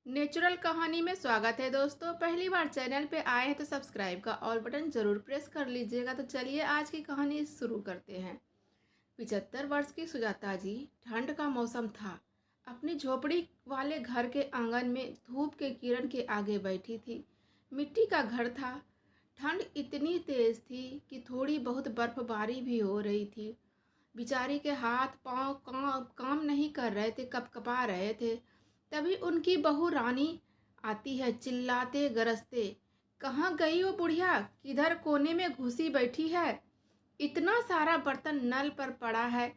Natural कहानी में स्वागत है दोस्तों। पहली बार चैनल पे आए हैं तो सब्सक्राइब का ऑल बटन जरूर प्रेस कर लीजिएगा। तो चलिए आज की कहानी शुरू करते हैं। 75 वर्ष की सुजाता जी, ठंड का मौसम था, अपनी झोपड़ी वाले घर के आंगन में धूप के किरण के आगे बैठी थी। मिट्टी का घर था। ठंड इतनी तेज थी कि थोड़ी बहुत बर्फबारी भी हो रही थी। बेचारी के हाथ पांव काम नहीं कर रहे थे, कपकपा रहे थे। तभी उनकी बहू रानी आती है, चिल्लाते गरजते। कहाँ गई वो बुढ़िया, किधर कोने में घुसी बैठी है? इतना सारा बर्तन नल पर पड़ा है,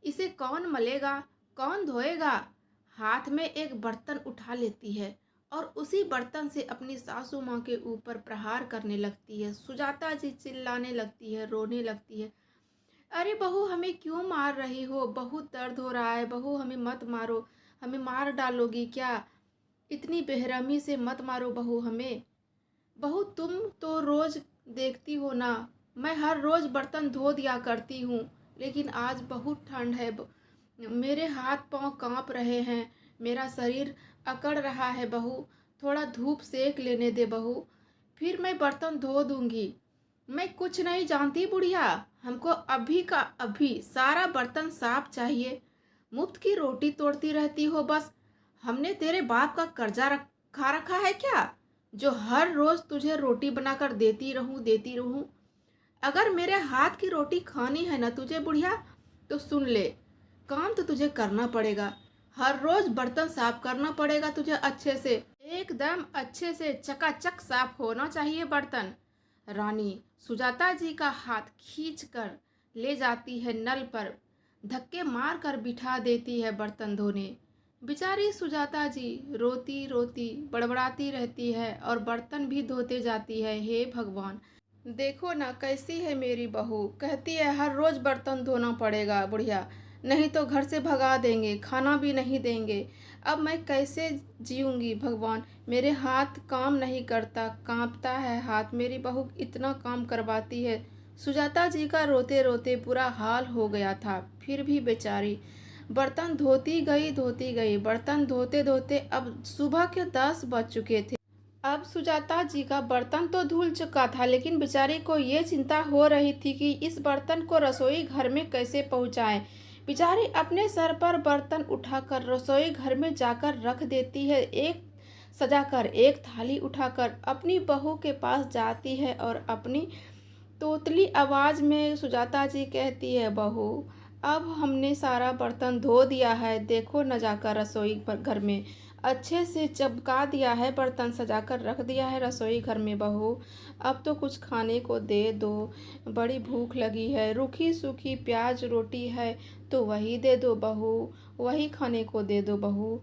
इसे कौन मलेगा, कौन धोएगा? हाथ में एक बर्तन उठा लेती है और उसी बर्तन से अपनी सासू माँ के ऊपर प्रहार करने लगती है। सुजाता जी चिल्लाने लगती है, रोने लगती है। अरे बहू, हमें क्यों मार रही हो? बहुत दर्द हो रहा है बहू, हमें मत मारो, हमें मार डालोगी क्या? इतनी बेरहमी से मत मारो बहू हमें। बहू, तुम तो रोज देखती हो ना, मैं हर रोज बर्तन धो दिया करती हूँ, लेकिन आज बहुत ठंड है। मेरे हाथ पांव कांप रहे हैं, मेरा शरीर अकड़ रहा है बहू। थोड़ा धूप सेक लेने दे बहू, फिर मैं बर्तन धो दूंगी। मैं कुछ नहीं जानती बुढ़िया, हमको अभी का अभी सारा बर्तन साफ चाहिए। मुफ्त की रोटी तोड़ती रहती हो बस। हमने तेरे बाप का कर्जा खा रखा है क्या, जो हर रोज तुझे रोटी बनाकर देती रहूं? अगर मेरे हाथ की रोटी खानी है ना तुझे बुढ़िया, तो सुन ले, काम तो तुझे करना पड़ेगा। हर रोज बर्तन साफ करना पड़ेगा तुझे, अच्छे से, एकदम अच्छे से चकाचक साफ होना चाहिए बर्तन। रानी सुजाता जी का हाथ खींचकर ले जाती है नल पर, धक्के मार कर बिठा देती है बर्तन धोने। बेचारी सुजाता जी रोती रोती बड़बड़ाती रहती है और बर्तन भी धोते जाती है। हे भगवान, देखो ना कैसी है मेरी बहू। कहती है हर रोज बर्तन धोना पड़ेगा बुढ़िया, नहीं तो घर से भगा देंगे, खाना भी नहीं देंगे। अब मैं कैसे जीऊंगी भगवान? मेरे हाथ काम नहीं करता, कांपता है हाथ। मेरी बहू इतना काम करवाती है। सुजाता जी का रोते रोते बुरा हाल हो गया था, फिर भी बेचारी बर्तन धोती गई। बर्तन धोते धोते अब सुबह के 10 बज चुके थे। अब सुजाता जी का बर्तन तो धुल चुका था, लेकिन बेचारी को ये चिंता हो रही थी कि इस बर्तन को रसोई घर में कैसे पहुंचाएं। बेचारी अपने सर पर बर्तन उठाकर रसोई घर में जाकर रख देती है। एक सजाकर, एक थाली उठाकर अपनी बहू के पास जाती है और अपनी तोतली आवाज में सुजाता जी कहती है, बहू अब हमने सारा बर्तन धो दिया है, देखो न जाकर रसोई घर में अच्छे से चमका दिया है, बर्तन सजाकर रख दिया है रसोई घर में बहू। अब तो कुछ खाने को दे दो, बड़ी भूख लगी है। रूखी सूखी प्याज रोटी है तो वही दे दो बहू, वही खाने को दे दो बहू।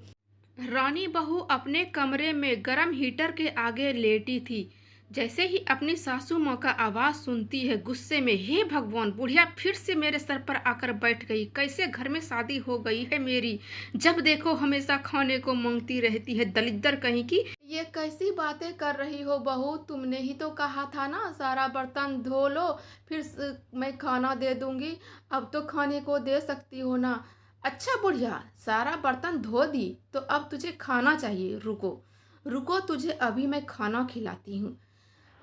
रानी बहू अपने कमरे में गरम हीटर के आगे लेटी थी। जैसे ही अपनी सासू माँ का आवाज सुनती है, गुस्से में, हे भगवान, बुढ़िया फिर से मेरे सर पर आकर बैठ गई। कैसे घर में शादी हो गई है मेरी, जब देखो हमेशा खाने को मांगती रहती है, दलिद्दर कहीं की। ये कैसी बातें कर रही हो बहू? तुमने ही तो कहा था ना सारा बर्तन धो लो, फिर मैं खाना दे दूंगी। अब तो खाने को दे सकती हो ना? अच्छा बुढ़िया, सारा बर्तन धो दी तो अब तुझे खाना चाहिए। रुको रुको, तुझे अभी मैं खाना खिलाती हूँ,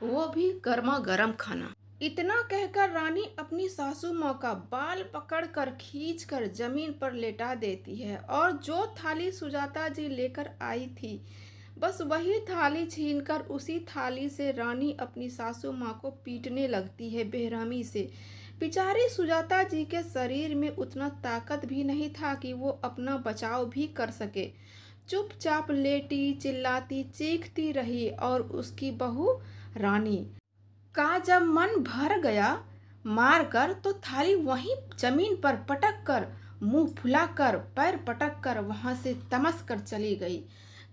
वो भी गर्मा गर्म खाना। इतना कहकर रानी अपनी सासू माँ का बाल पकड़कर खींचकर जमीन पर लेटा देती है और जो थाली सुजाता जी लेकर आई थी, बस वही थाली छीनकर उसी थाली से रानी अपनी सासू माँ को पीटने लगती है बेरहमी से। बेचारी सुजाता जी के शरीर में उतना ताकत भी नहीं था कि वो अपना बचाव भी कर सके। चुपचाप लेटी चिल्लाती चीखती रही और उसकी बहू रानी का जब मन भर गया मार कर, तो थाली वहीं जमीन पर पटक कर, मुंह फुलाकर, पैर पटक कर वहां से तमस कर चली गई।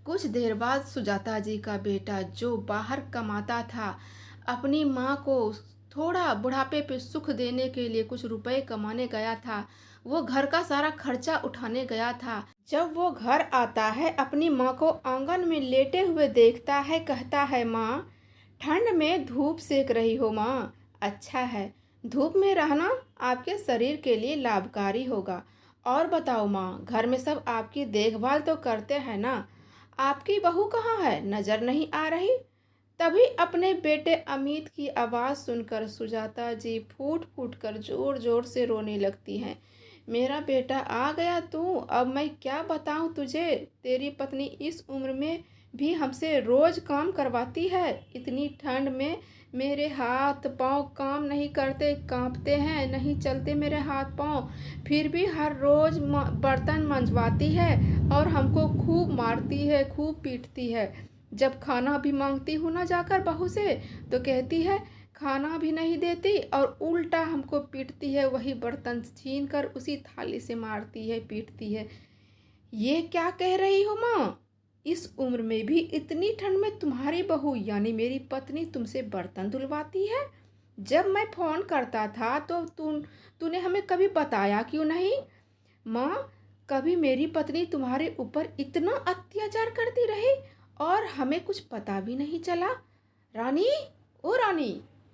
कुछ देर बाद सुजाता जी का बेटा, जो बाहर कमाता था, अपनी माँ को थोड़ा बुढ़ापे पे सुख देने के लिए कुछ रुपए कमाने गया था। वो घर का सारा खर्चा उठाने गया था। जब वो घर आता है, अपनी माँ को आंगन में लेटे हुए देखता है, कहता है, माँ ठंड में धूप सेक रही हो माँ? अच्छा है, धूप में रहना आपके शरीर के लिए लाभकारी होगा। और बताओ माँ, घर में सब आपकी देखभाल तो करते हैं ना? आपकी बहू कहाँ है, नज़र नहीं आ रही। तभी अपने बेटे अमित की आवाज़ सुनकर सुजाता जी फूट फूट कर ज़ोर ज़ोर से रोने लगती हैं। मेरा बेटा आ गया तू, अब मैं क्या बताऊं तुझे। तेरी पत्नी इस उम्र में भी हमसे रोज़ काम करवाती है। इतनी ठंड में मेरे हाथ पाँव काम नहीं करते, कांपते हैं, नहीं चलते मेरे हाथ पाँव। फिर भी हर रोज़ बर्तन मंजवाती है और हमको खूब मारती है, खूब पीटती है। जब खाना भी मांगती हूँ ना जाकर बहू से, तो कहती है खाना भी नहीं देती और उल्टा हमको पीटती है, वही बर्तन छीन कर उसी थाली से मारती है, पीटती है। ये क्या कह रही हो माँ? इस उम्र में भी इतनी ठंड में तुम्हारी बहू यानी मेरी पत्नी तुमसे बर्तन धुलवाती है? जब मैं फ़ोन करता था तो तूने हमें कभी बताया क्यों नहीं? माँ, कभी मेरी पत्नी तुम्हारे ऊपर इतना अत्याचार करती रही और हमें कुछ पता भी नहीं चला। रानी, ओ रानी,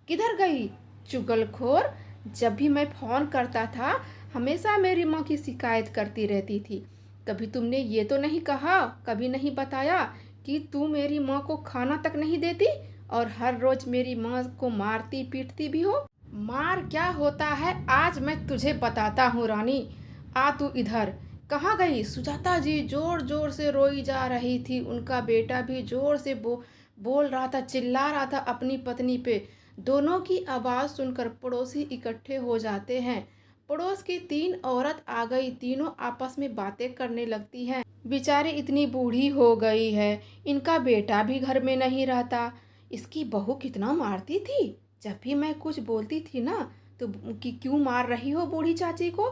किधर गई चुगलखोर। जब भी मैं फ़ोन करता था हमेशा मेरी माँ की शिकायत करती रहती थी। कभी तुमने ये तो नहीं कहा, कभी नहीं बताया कि तू मेरी माँ को खाना तक नहीं देती और हर रोज़ मेरी माँ को मारती पीटती भी हो। मार क्या होता है आज मैं तुझे बताता हूँ रानी। आ तू इधर। कहाँ गई? सुजाता जी जोर जोर से रोई जा रही थी। उनका बेटा भी जोर से बोल रहा था, चिल्ला रहा था अपनी पत्नी पे। दोनों की आवाज़ सुनकर पड़ोसी इकट्ठे हो जाते हैं। पड़ोस की 3 औरत आ गई। तीनों आपस में बातें करने लगती हैं। बेचारी इतनी बूढ़ी हो गई है, इनका बेटा भी घर में नहीं रहता। इसकी बहू कितना मारती थी। जब भी मैं कुछ बोलती थी ना तो कि क्यों मार रही हो बूढ़ी चाची को,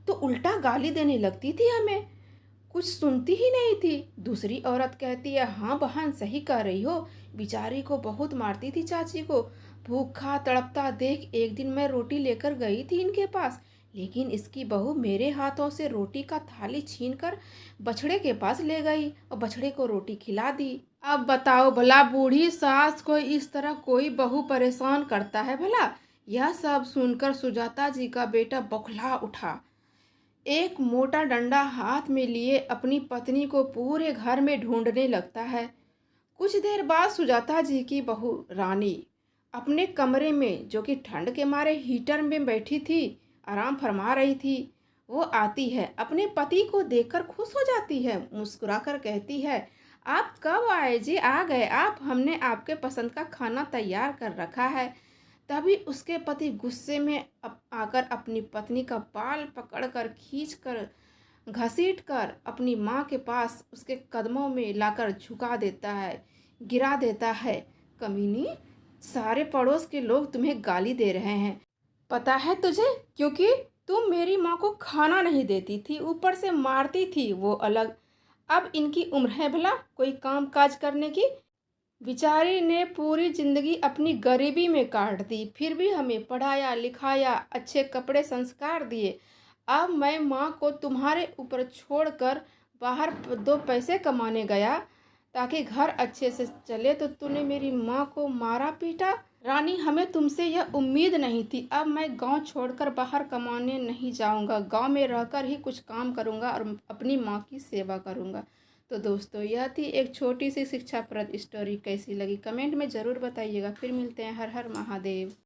तो उल्टा गाली देने लगती थी हमें। कुछ सुनती ही नहीं थी। दूसरी औरत कहती है हाँ बहन सही कह रही हो, बेचारी को बहुत मारती थी चाची को। भूखा तड़पता देख एक दिन मैं रोटी लेकर गई थी इनके पास, लेकिन इसकी बहू मेरे हाथों से रोटी का थाली छीनकर बछड़े के पास ले गई और बछड़े को रोटी खिला दी। अब बताओ भला, बूढ़ी सास को इस तरह कोई बहू परेशान करता है भला? यह सब सुनकर सुजाता जी का बेटा बौखला उठा। एक मोटा डंडा हाथ में लिए अपनी पत्नी को पूरे घर में ढूंढने लगता है। कुछ देर बाद सुजाता जी की बहू रानी अपने कमरे में, जो कि ठंड के मारे हीटर में बैठी थी, आराम फरमा रही थी, वो आती है। अपने पति को देखकर खुश हो जाती है, मुस्कुराकर कहती है आप कब आए जी? आ गए आप, हमने आपके पसंद का खाना तैयार कर रखा है। तभी उसके पति गुस्से में आकर अपनी पत्नी का बाल पकड़कर खींचकर घसीट कर अपनी माँ के पास उसके कदमों में लाकर झुका देता है, गिरा देता है। कमीनी, सारे पड़ोस के लोग तुम्हें गाली दे रहे हैं, पता है तुझे? क्योंकि तुम मेरी माँ को खाना नहीं देती थी, ऊपर से मारती थी, वो अलग। अब इनकी उम्र है भला कोई काम काज करने की? बेचारी ने पूरी जिंदगी अपनी गरीबी में काट दी, फिर भी हमें पढ़ाया लिखाया, अच्छे कपड़े संस्कार दिए। अब मैं माँ को तुम्हारे ऊपर छोड़कर बाहर 2 पैसे कमाने गया ताकि घर अच्छे से चले, तो तूने मेरी माँ को मारा पीटा। रानी, हमें तुमसे यह उम्मीद नहीं थी। अब मैं गांव छोड़कर बाहर कमाने नहीं जाऊंगा, गांव में रहकर ही कुछ काम करूंगा और अपनी माँ की सेवा करूंगा। तो दोस्तों, यह थी एक छोटी सी शिक्षाप्रद स्टोरी। कैसी लगी कमेंट में ज़रूर बताइएगा। फिर मिलते हैं। हर हर महादेव।